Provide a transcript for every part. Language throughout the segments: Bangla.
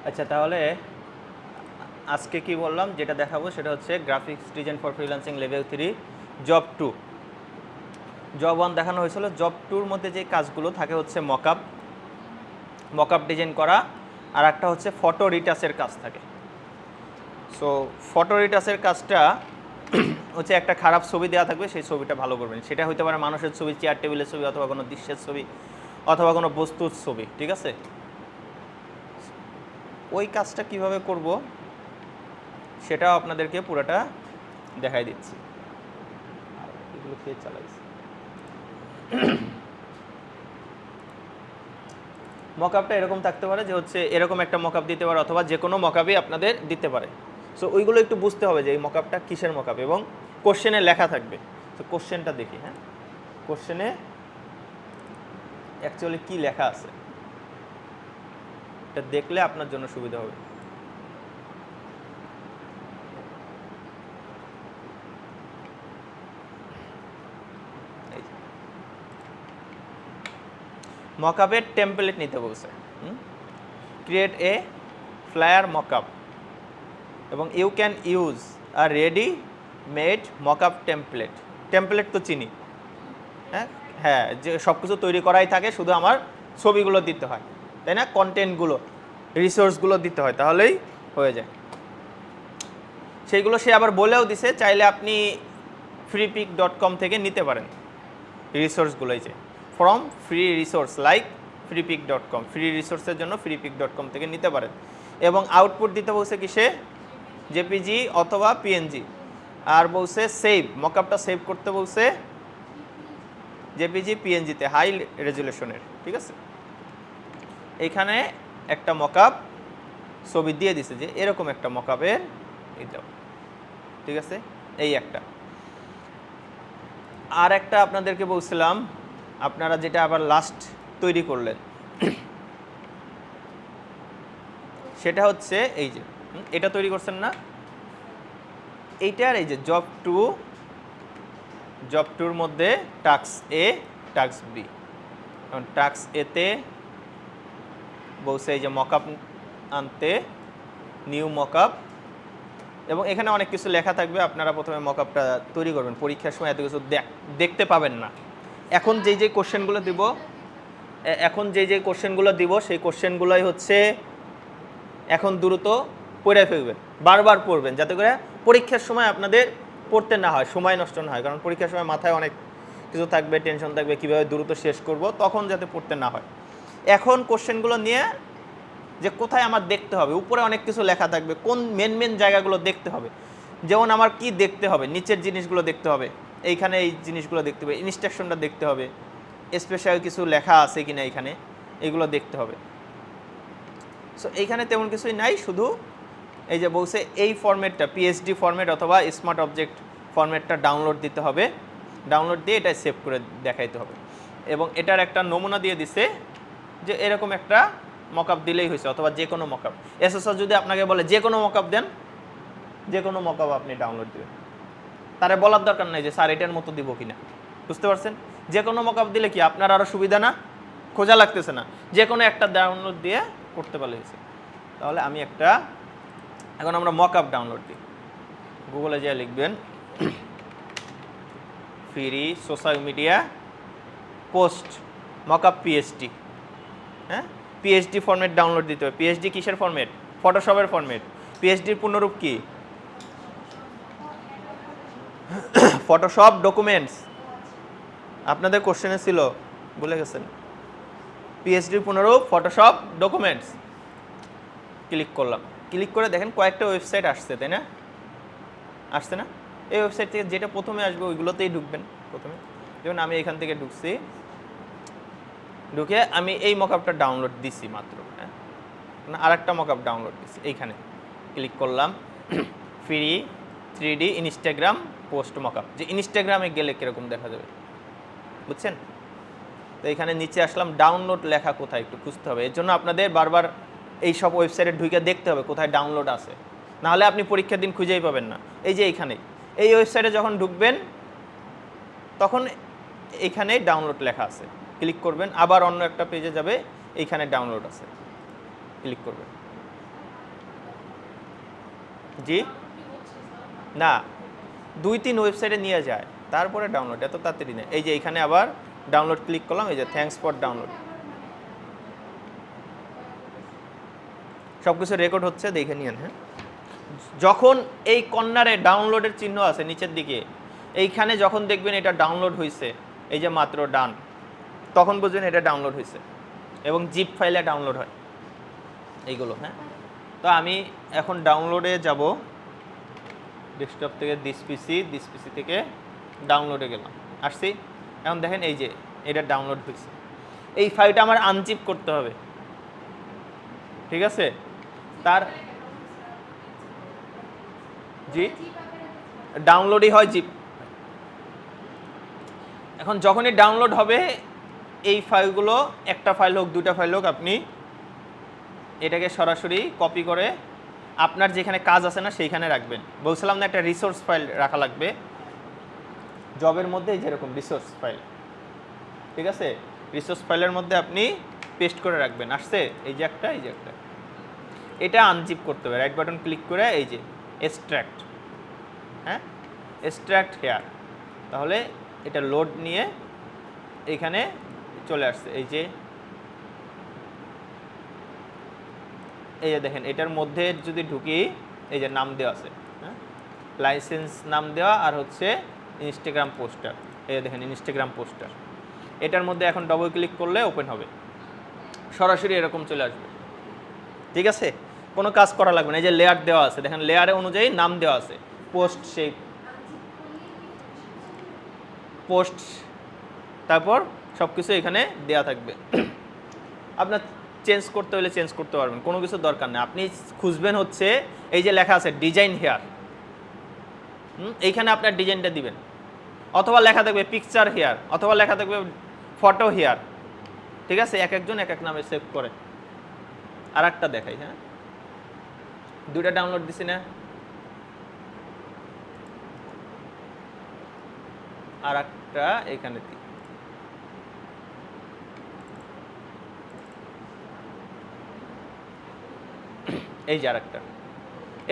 আচ্ছা, তাহলে আজকে কি বললাম, যেটা দেখাবো সেটা হচ্ছে graphics design for freelancing level 3 job 2। Job 1 দেখানো হয়েছিল। জব 2-র মধ্যে যে কাজগুলো থাকে হচ্ছে মকআপ ডিজাইন করা, আর একটা হচ্ছে ফটো রিটাচের কাজ থাকে। সো ফটো রিটাচের কাজটা হচ্ছে একটা খারাপ ছবি দেওয়া থাকবে, সেই ছবিটা ভালো করবেন। সেটা হতে পারে মানুষের ছবি, চেয়ার টেবিলের ছবি, অথবা কোনো দৃশ্যের ছবি, অথবা কোনো বস্তুর ছবি, ঠিক আছে? ওই কাজটা কিভাবে করব সেটাও আপনাদেরকে পুরোটা দেখাই দিচ্ছি। এগুলো কে চালাইছে? মকআপটা এরকম থাকতে পারে যে হচ্ছে এরকম একটা মকআপ দিতে পারে, অথবা যে কোনো মকআপই আপনাদের দিতে পারে। সো ওইগুলো একটু বুঝতে হবে যে এই মকআপটা কিসের মকআপ, এবং কোশ্চেনে লেখা থাকবে। তো কোশ্চেনটা দেখি। হ্যাঁ, কোশ্চেনে অ্যাকচুয়ালি কি লেখা আছে এটা দেখলে আপনার জন্য সুবিধা হবে। মকআপের টেমপ্লেট নিতে বলছে। ক্রিয়েট এ ফ্লায়ার মকআপ, এবং you can use a ready made mockup template. Template তো চিনি। হ্যাঁ হ্যাঁ, যে সব কিছু তৈরি করাই থাকে, শুধু আমার ছবিগুলো দিতে হয়, তাই না? কন্টেন্টগুলো, রিসোর্সগুলো দিতে হয়, তাহলেই হয়ে যায়। সেইগুলো সে আবার বলেও দিছে, চাইলে আপনি freepik.com থেকে নিতে পারেন রিসোর্সগুলো। এই যে from free resource like freepik.com, free রিসোর্সের জন্য freepik.com থেকে নিতে পারেন। এবং আউটপুট দিতে বলছে কিসে? জেপিজি অথবা পিএনজি। আর বলছে সেভ, মকআপটা সেভ করতে বলছে জেপিজি পিএনজিতে, হাই রেজুলেশনের, ঠিক আছে? এইখানে একটা মকআপ ছবি দিয়ে দিছে যে এরকম একটা মকআপের এটাও, ঠিক আছে? এই একটা। আর একটা আপনাদেরকে বলছিলাম, আপনারা যেটা আবার লাস্ট তৈরি করলেন সেটা হচ্ছে এই যে এটা তৈরি করছেন না, এইটার এই যে জব 2-র মধ্যে টাস্ক এ, টাস্ক বি। টাস্ক এতে বলছে এই যে মকআপ আনতে, নিউ মকআপ, এবং এখানে অনেক কিছু লেখা থাকবে। আপনারা প্রথমে মকআপটা তৈরি করবেন, পরীক্ষার সময় এত কিছু দেখতে পাবেন না। এখন যেই কোশ্চেনগুলো দিব সেই কোশ্চেনগুলোই হচ্ছে এখন দ্রুত পড়ে ফেলবেন, বারবার পড়বেন, যাতে করে পরীক্ষার সময় আপনাদের পড়তে না হয়, সময় নষ্ট না হয়। কারণ পরীক্ষার সময় মাথায় অনেক কিছু থাকবে, টেনশন থাকবে, কীভাবে দ্রুত শেষ করব, তখন যাতে পড়তে না হয়। এখন কোশ্চেনগুলো নিয়ে যে কোথায় আমার দেখতে হবে, উপরে অনেক কিছু লেখা থাকবে, কোন মেন জায়গাগুলো দেখতে হবে। যেমন আমার কি দেখতে হবে, নিচের জিনিসগুলো দেখতে হবে, এইখানে এই জিনিসগুলো দেখতে হবে, ইনস্ট্রাকশনটা দেখতে হবে, স্পেশাল কিছু লেখা আছে কিনা এইখানে, এগুলো দেখতে হবে। সো এইখানে তেমন কিছুই নাই, শুধু এই যে বলছে এই ফরম্যাটটা, পিএসডি ফরম্যাট অথবা স্মার্ট অবজেক্ট ফরম্যাটটা ডাউনলোড দিতে হবে, ডাউনলোড দিয়ে এটা সেভ করে দেখাইতে হবে। এবং এটার একটা নমুনা দিয়ে দিছে যে এরকম একটা মকআপ দিলেই হয়েছে, অথবা যে কোনো মকআপ। এসএসআর যদি আপনাকে বলে যে কোনো মকআপ দেন, যে কোনো মকআপ আপনি ডাউনলোড দেবেন, তারে বলার দরকার নাই যে স্যার এটার মতো দিব কিনা। বুঝতে পারছেন? যে কোনো মকআপ দিলে কি আপনার আরও সুবিধা না? খোঁজা লাগতেছে না, যে কোনো একটা ডাউনলোড দিয়ে করতে পারলে হয়েছে। তাহলে আমি একটা, এখন আমরা মকআপ ডাউনলোড দিই। গুগলে যা লিখবেন free social media post mockup PSD. হ্যাঁ, পিএসডি ফরম্যাট ডাউনলোড দিতে হবে। পিএসডি কিসের ফরম্যাট? ফটোশপের ফরম্যাট। পিএসডির পূর্ণরূপ কি? Photoshop documents. আপনাদের কোশ্চেনে ছিল, ভুলে গেছেন? পিএসডির পূর্ণরূপ ফটোশপ ডকুমেন্টস। ক্লিক করলাম, ক্লিক করে দেখেন কয়েকটা ওয়েবসাইট আসছে, তাই না? আসছে না? এই ওয়েবসাইট থেকে যেটা প্রথমে আসবে ওইগুলোতেই ঢুকবেন প্রথমে। যেমন আমি এখান থেকে ঢুকছি, ঢুকে আমি এই মকআপটা ডাউনলোড দিছি মাত্র। হ্যাঁ, আর একটা মকআপ ডাউনলোড দিছি, এইখানে ক্লিক করলাম। Free 3D Instagram post mockup, যে ইনস্টাগ্রামে গেলে কীরকম দেখা যাবে, বুঝছেন? তো এখানে নিচে আসলাম, ডাউনলোড লেখা কোথায় একটু খুঁজতে হবে। এর জন্য আপনাদের বারবার এই সব ওয়েবসাইটে ঢুকে দেখতে হবে কোথায় ডাউনলোড আছে, নাহলে আপনি পরীক্ষার দিন খুঁজেই পাবেন না। এই যে এইখানে, এই ওয়েবসাইটে যখন ঢুকবেন তখন এইখানে ডাউনলোড লেখা আছে, ক্লিক করবেন, আবার অন্য একটা পেজে যাবে, এইখানে ডাউনলোড আছে, ক্লিক করবেন। জি না, 2-3 ওয়েবসাইটে নিয়ে যায়, তারপরে ডাউনলোড, এত তাড়াতাড়ি নেই। এই যে এখানে আবার ডাউনলোড ক্লিক করলাম, এই যে থ্যাঙ্কস ফর ডাউনলোড, সব কিছু রেকর্ড হচ্ছে, দেখে নিন। হ্যাঁ, যখন এই কর্নারে ডাউনলোডের চিহ্ন আছে নিচের দিকে, এইখানে যখন দেখবেন এটা ডাউনলোড হয়েছে, এই যে মাত্র ডান, তখন বুঝবেন এটা ডাউনলোড হয়েছে এবং জিপ ফাইলে ডাউনলোড হয় এইগুলো। হ্যাঁ, তো আমি এখন ডাউনলোডে যাব, ডেস্কটপ থেকে দিস পিসি থেকে ডাউনলোডে গেলাম, আসছি। এখন দেখেন এই যে এটা ডাউনলোড হয়েছে, এই ফাইলটা আমার আনজিপ করতে হবে, ঠিক আছে। তার জি ডাউনলোডই হয় জিপ। এখন যখনই ডাউনলোড হবে এই ফাইলগুলো, একটা ফাইল হোক দুটা ফাইল হোক, আপনি এটাকে সরাসরি কপি করে আপনার যেখানে কাজ আছে না সেইখানে রাখবেন। বলছিলাম না একটা রিসোর্স ফাইল রাখা লাগবে জবের মধ্যে, এই যেরকম রিসোর্স ফাইল, ঠিক আছে, রিসোর্স ফাইলের মধ্যে আপনি পেস্ট করে রাখবেন। আসছে এই যে একটা, এই যে একটা, এটা আনজিপ করতে হবে, রাইট বাটন ক্লিক করে এই যে এক্সট্র্যাক্ট, হ্যাঁ এক্সট্র্যাক্ট হেয়ার, তাহলে এটা লোড নিয়ে এখানে চলে আসছে। এই যে দেখেন এটার মধ্যে যদি ঢুকি, এই যে নাম দেওয়া আছে, হ্যাঁ লাইসেন্স নাম দেওয়া, আর হচ্ছে ইনস্টাগ্রাম পোস্টার, এই দেখেন ইনস্টাগ্রাম পোস্টার, এটার মধ্যে এখন ডবল ক্লিক করলে ওপেন হবে, সরাসরি এরকম চলে আসবে, ঠিক আছে, কোনো কাজ করা লাগবে না। এই যে লেয়ার দেওয়া আছে, দেখেন লেয়ারে অনুযায়ী নাম দেওয়া আছে, পোস্ট, সেই পোস্ট, তারপর সব কিছু এখানে দেওয়া থাকবে। আপনার চেঞ্জ করতে হলে চেঞ্জ করতে পারবেন, কোনো কিছু দরকার নেই। আপনি খুঁজবেন হচ্ছে এই যে লেখা আছে ডিজাইন হেয়ার, এইখানে আপনার ডিজাইনটা দিবেন, অথবা লেখা থাকবে পিকচার হেয়ার, অথবা লেখা থাকবে ফটো হেয়ার, ঠিক আছে, এক একজন এক এক নামে সেভ করে। আর একটা দেখাই, হ্যাঁ দুইটা ডাউনলোড দিছি না, আর একটা এখানে দিই, এই যে আর একটা,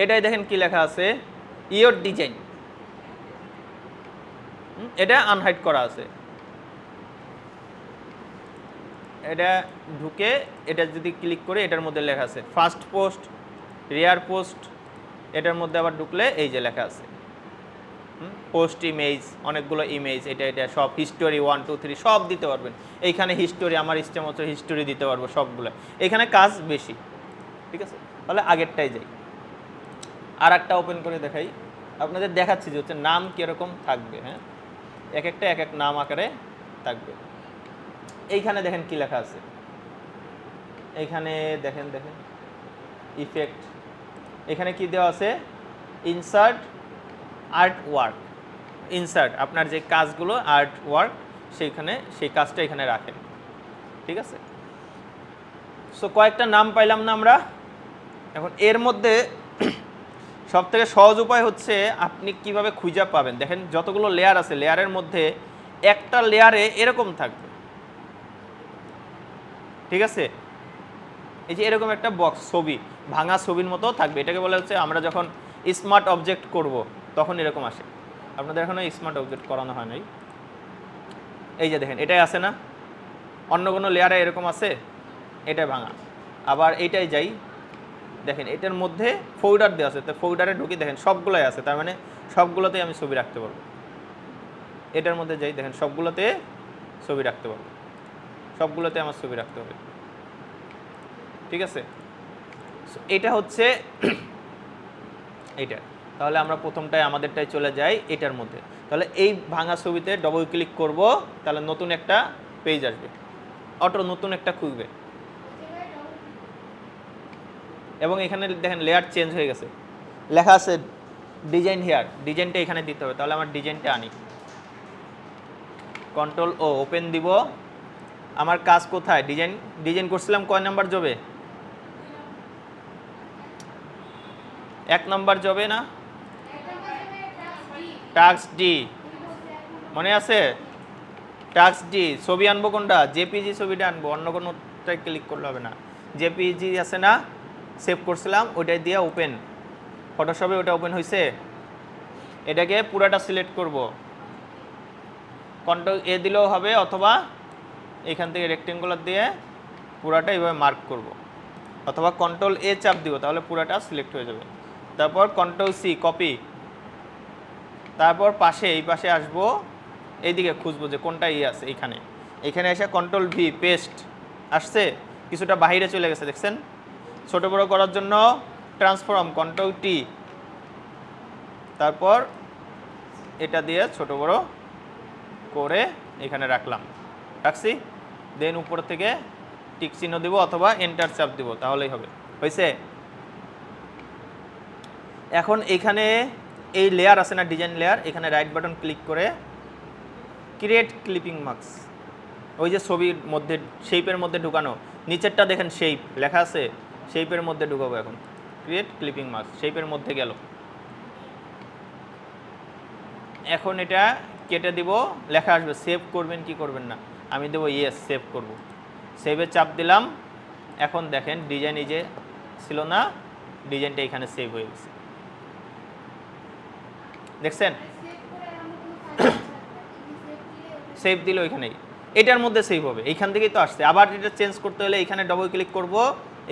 এটাই দেখেন কি লেখা আছে, ইয়োর ডিজাইন, এটা আনহাইড করা আছে। এটা ঢুকে এটা যদি ক্লিক করে, এটার মধ্যে লেখা আছে ফার্স্ট পোস্ট, রেয়ার পোস্ট, এটার মধ্যে আবার ঢুকলে এই যে লেখা আছে পোস্ট ইমেজ, অনেকগুলো ইমেজ, এটা সব হিস্টোরি 1 2 3 সব দিতে পারবেন এইখানে। হিস্টোরি আমার ইচ্ছে মতো হিস্টোরি দিতে পারবো সবগুলো, এখানে কাজ বেশি, ঠিক আছে। তাহলে আগেরটাই যাই, আর একটা ওপেন করে দেখাই, আপনাদের দেখাচ্ছি যে হচ্ছে নাম কীরকম থাকবে। হ্যাঁ, এক একটা এক এক নাম আকারে থাকবে। এইখানে দেখেন কি লেখা আছে, এইখানে দেখেন ইফেক্ট, এখানে কি দেওয়া আছে, ইনসার্ট আর্ট ওয়ার্ক, ইনসার্ট আপনার যে কাজগুলো আর্ট ওয়ার্ক, সেইখানে সেই কাজটা এখানে রাখেন, ঠিক আছে। সো কয়েকটা নাম পাইলাম না আমরা। এখন এর মধ্যে সব থেকে সহজ উপায় হচ্ছে আপনি কিভাবে খুঁজে পাবেন। দেখেন যতগুলো লেয়ার আছে, লেয়ারের মধ্যে একটা লেয়ারে এরকম থাকবে, ঠিক আছে, এই যে এরকম একটা বক্স, ছবি, ভাঙা ছবির মতো থাকবে, এটাকে বলা হচ্ছে আমরা যখন স্মার্ট অবজেক্ট করব তখন এরকম আসে। আপনাদের এখনো স্মার্ট অবজেক্ট করানো হয় নাই, এই যে দেখেন এটাই আছে না, অন্য কোনো লেয়ারে এরকম আছে, এটাই ভাঙা। আবার এইটাই যাই, দেখেন এটার মধ্যে ফোল্ডার দেওয়া আছে, তো ফোল্ডারে ঢুকি দেখেন সবগুলোই আছে, তার মানে সবগুলোতেই আমি ছবি রাখতে পারবো। এটার মধ্যে যাই, দেখেন সবগুলোতে ছবি রাখতে পারবো, সবগুলোতে আমার ছবি রাখতে হবে, ঠিক আছে। এটা হচ্ছে এইটা। তাহলে আমরা প্রথমটায় আমাদেরটাই চলে যাই এটার মধ্যে, তাহলে এই ভাঙা ছবিতে ডবল ক্লিক করব, তাহলে নতুন একটা পেজ আসবে, অটো নতুন একটা খুলবে, এবং এখানে দেখেন লেয়ার চেঞ্জ হয়ে গেছে, লেখা আছে ডিজাইন হেয়ার, ডিজাইনটা এখানে দিতে হবে। তাহলে আমার ডিজাইনটা আনি, কন্ট্রোল ও ওপেন দিব। আমার কাজ কোথায়, ডিজাইন করছিলাম কয় নাম্বার জবে, 1 নাম্বার জবে না, টাস্ক ডি, মনে আছে, টাস্ক ডি। ছবি আনবো কোনটা, জেপিজি ছবিটা আনবো, অন্য কোনোটাই ক্লিক করলে হবে না, জেপিজি আছে না, সেভ করছিলাম ওইটাই দিয়ে ওপেন, ফটোশপে ওটা ওপেন হয়েছে। এটাকে পুরাটা সিলেক্ট করব, কন্ট্রোল এ দিলেও হবে, অথবা এখান থেকে রেক্টেঙ্গুলার দিয়ে পুরাটা এইভাবে মার্ক করব, অথবা কন্ট্রোল এ চাপ দিব, তাহলে পুরাটা সিলেক্ট হয়ে যাবে। তারপর কন্ট্রোল সি কপি, তারপর পাশে এই পাশে আসবো, এইদিকে খুঁজবো যে কোনটা আছে, এখানে এসে কন্ট্রোল ভি পেস্ট, আসছে, কিছুটা বাহিরে চলে গেছে দেখছেন। ছোট বড় করার জন্য ট্রান্সফর্ম কন্ট্রোল টি, তারপর এটা দিয়ে ছোট বড় করে এখানে রাখছি, দেন উপর থেকে টিক চিহ্ন দিব অথবা এন্টার চাপ দিব, তাহলেই হবে। হয়েছে? এখন এখানে এই লেয়ার আছে না, ডিজাইন লেয়ার, এখানে রাইট বাটন ক্লিক করে ক্রিয়েট ক্লিপিং মার্কস, ওই যে ছবির মধ্যে শেপের মধ্যে ঢুকানো, নিচেরটা দেখেন শেপ লেখা আছে, শেপের মধ্যে ঢুকাবো। এখন ক্রিয়েট ক্লিপিং মার্কস শেপের মধ্যে গেল। এখন এটা কেটে দিব, লেখা আসবে সেভ করবেন কি করবেন না, আমি দেবো ইয়েস, সেভ করব। সেভে চাপ দিলাম। এখন দেখেন ডিজাইন এই যে ছিল না, ডিজাইনটা এখানে সেভ হয়ে গেছে, দেখছেন? সেভ দিল এখানেই, এটার মধ্যে সেভ হবে, এইখান থেকেই তো আসছে। আবার এটা চেঞ্জ করতে হলে এখানে ডবল ক্লিক করব,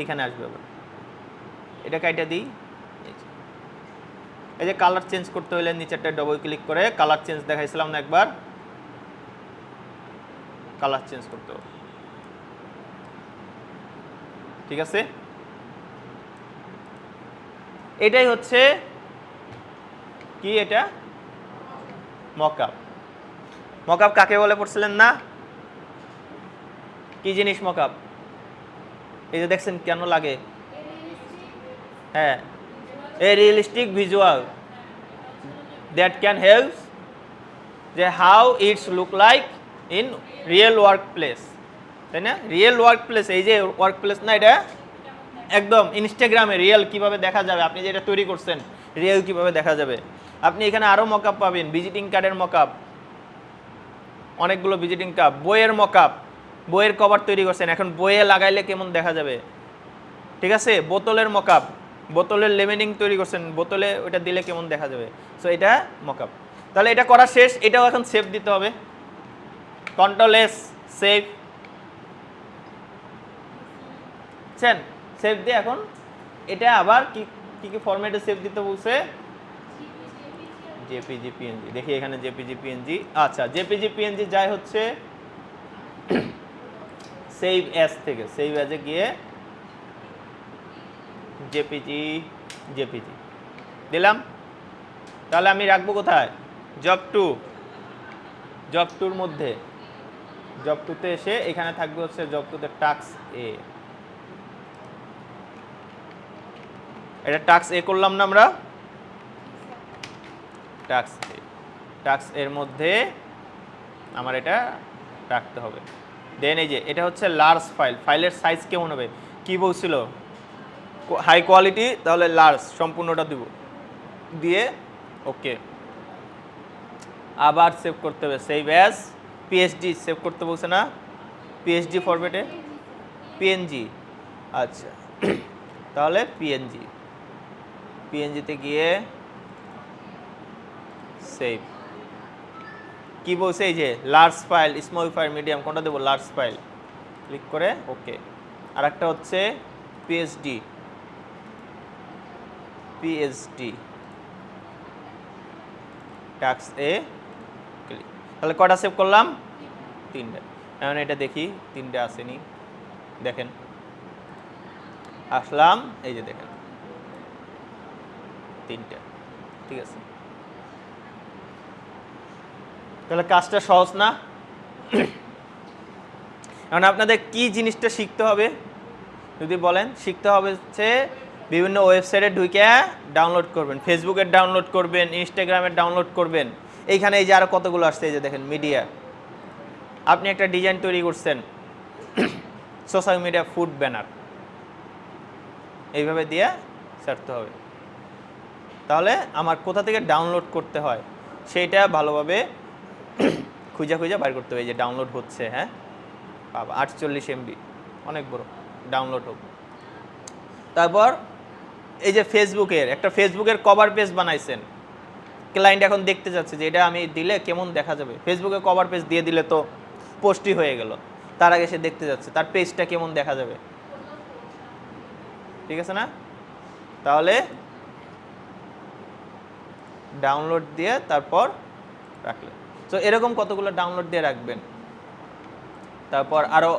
এখানে আসবে আবার। এটা কাইটা দিই, এই যে কালার চেঞ্জ করতে হলে নিচেরটা ডবল ক্লিক করে কালার চেঞ্জ দেখাইছিলাম না একবার, কালার চেঞ্জ করতে হবে। ঠিক আছে, এটাই হচ্ছে কি, এটা মকআপ। মকআপ কাকে বলে পড়ছিলেন না? কি জিনিস মকআপ? এই যে দেখছেন কেন লাগে, হ্যাঁ, a realistic visual that can help যে how it's look like in real workplace, তাই না? রিয়েল ওয়ার্ক প্লেস, এই যে ওয়ার্ক প্লেস না, এটা একদম ইনস্টাগ্রামে রিয়েল কিভাবে দেখা যাবে, আপনি যেটা তৈরি করছেন রিয়েল কিভাবে দেখা যাবে। আপনি এখানে আরও মকআপ পাবেন, ভিজিটিং কার্ডের মকআপ, অনেকগুলো ভিজিটিং কার্ড, বইয়ের মকআপ, বইয়ের কভার তৈরি করছেন, এখন বইয়ে লাগাইলে কেমন দেখা যাবে। ঠিক আছে, বোতলের মকআপ, বোতলের লেমিনিং তৈরি করছেন, বোতলে ওটা দিলে কেমন দেখা যাবে। সো এটা মকআপ। তাহলে এটা করা শেষ, এটাও এখন সেভ দিতে হবে, কন্ট্রোল এস সেভ, বুঝছেন? সেভ দিয়ে এখন এটা আবার কি কি ফরম্যাটে সেভ দিতে বলছে, জেপিজি পিএনজি, দেখি এখানে জেপিজি পিএনজি, আচ্ছা জেপিজি পিএনজি যাই হচ্ছে সেভ অ্যাজ থেকে, সেভ অ্যাজে গিয়ে জেপিজি দিলাম। তাহলে আমি রাখবো কোথায়, জব টুর মধ্যে, জব টুতে এসে এখানে থাকবে হচ্ছে জব টুতে টাস্ক এ, এটা টাস্ক এ করলাম না আমরা, টাস্ক এর মধ্যে আমার এটা রাখতে হবে। দেন এই যে এটা হচ্ছে লার্জ ফাইল, ফাইলের সাইজ কেমন হবে, কি বলছিল, হাই কোয়ালিটি, তাহলে লার্জ সম্পূর্ণটা দিব, দিয়ে ওকে। আবার সেভ করতে হবে, সেভ অ্যাজ পিএসডি সেভ করতে বলছে না, পিএসডি ফরম্যাটে, পিএনজি, আচ্ছা তাহলে পিএনজিতে গিয়ে সেভ, কি বলছে এই যে large file, small file, medium, কোনটা দেবো, লার্জ ফাইল, ক্লিক করে ওকে। আর একটা হচ্ছে পিএসডি টাস্ক এ ক্লিক, তাহলে কটা সেভ করলাম, 3টা। এখন এটা দেখি 3টা আসেনি, দেখেন আসলাম, এই যে দেখেন 3টা, ঠিক আছে। তাহলে কাজটা সহজ না? এখন আপনাদের কি জিনিসটা শিখতে হবে যদি বলেন, শিখতে হবে হচ্ছে বিভিন্ন ওয়েবসাইটে ঢুকে ডাউনলোড করবেন, ফেসবুকের ডাউনলোড করবেন, ইনস্টাগ্রামের ডাউনলোড করবেন। এইখানে এই যে আরও কতগুলো আসছে, এই যে দেখেন মিডিয়া, আপনি একটা ডিজাইন তৈরি করছেন সোশ্যাল মিডিয়া ফুড ব্যানার, এইভাবে দিয়ে ছাড়তে হবে। তাহলে আমার কোথা থেকে ডাউনলোড করতে হয় সেইটা ভালোভাবে খুঁজে বাইর করতে হবে। এই যে ডাউনলোড হচ্ছে, হ্যাঁ বাবা 48 MB, অনেক বড় ডাউনলোড হোক। তারপর এই যে ফেসবুকের একটা ফেসবুকের কভার পেজ বানাইছেন, ক্লায়েন্ট এখন দেখতে যাচ্ছে যে এটা আমি দিলে কেমন দেখা যাবে। ফেসবুকে কভার পেজ দিয়ে দিলে তো পোস্টই হয়ে গেল, তার আগে সে দেখতে যাচ্ছে তার পেজটা কেমন দেখা যাবে, ঠিক আছে না? তাহলে ডাউনলোড দিয়ে তারপর রাখলেন। তো এরকম কতগুলো ডাউনলোড দিয়ে রাখবেন। তারপর আরও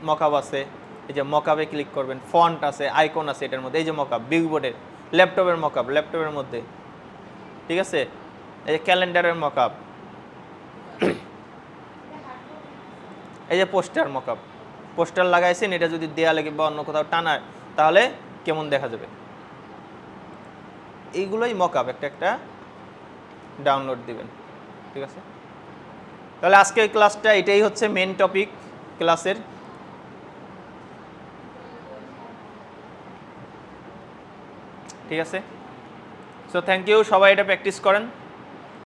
মকআপ আছে, এই যে মকআপে ক্লিক করবেন, ফন্ট আছে, আইকন আছে এটার মধ্যে, এই যে মকআপ বিগবোর্ডের, ল্যাপটপের মকআপ ল্যাপটপের মধ্যে, ঠিক আছে? এই যে ক্যালেন্ডারের মকআপ, এই যে পোস্টার মকআপ, পোস্টার লাগাইছেন, এটা যদি দেয়ালে কিংবা অন্য কোথাও টানায় তাহলে কেমন দেখা যাবে, এইগুলোই মকআপ একটা একটা ডাউনলোড দিবেন, ঠিক আছে? তাহলে আজকের ক্লাসটা এটাই হচ্ছে মেন টপিক ক্লাসের। ঠিক আছে, সো থ্যাংক ইউ, সবাই এটা প্র্যাকটিস করেন।